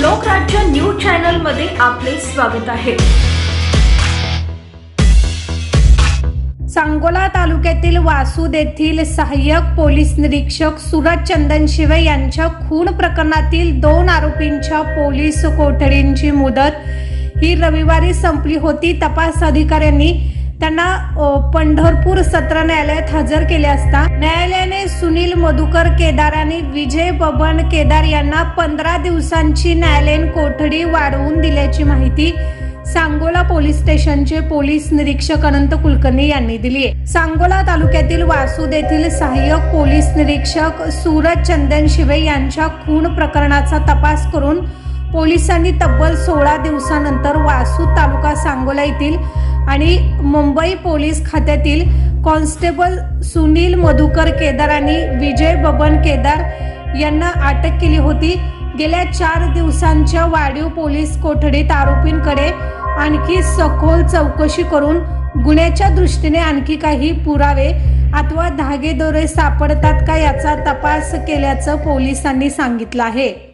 Lokrajya news channel मध्ये आपले स्वागत आहे। सांगोला तालुक्यातील वासूद येथील सहाय्यक पोलीस निरीक्षक सूरज चंदनशिवे यांच्या खून प्रकरणातील 2 आरोपींच्या पोलीस कोठडीची मुदत ही रविवारी संपली होती। तपास अधिकाऱ्यांनी त्यांना पंढरपूर सत्र न्यायालयात हजर केले असता न्यायालयाने सुनील मधुकर केदार आणि विजय बबन केदार यांना 15 दिवसांची न्यायालयीन कोठडी वाढवून दिल्याची माहिती सांगोला पोलीस स्टेशनचे पोलीस निरीक्षक अनंत कुलकर्णी यांनी दिली आहे। सांगोला तालुक्यातील वासूद येथील सहाय्यक पोलीस निरीक्षक सूरज चंदनशिवे यांच्या खून प्रकरणाचा तपास करून पोलिसांनी तब्बल 16 दिवसानंतर वासूद तालुका सांगोला येथील आणि मुंबई पोलीस खात्यातील कॉन्स्टेबल सुनील मधुकर केदार आणि विजय बबन केदार यांना अटक केली होती। गेल्या 4 दिवसांच्या वाढीव पोलीस कोठडीत आरोपींकडे आणखी सखोल चौकशी करून गुन्ह्याच्या दृष्टीने आणखी काही पुरावे अथवा धागेदोरे सापडतात का याचा तपास केल्याचं पोलिसांनी सांगितलं आहे।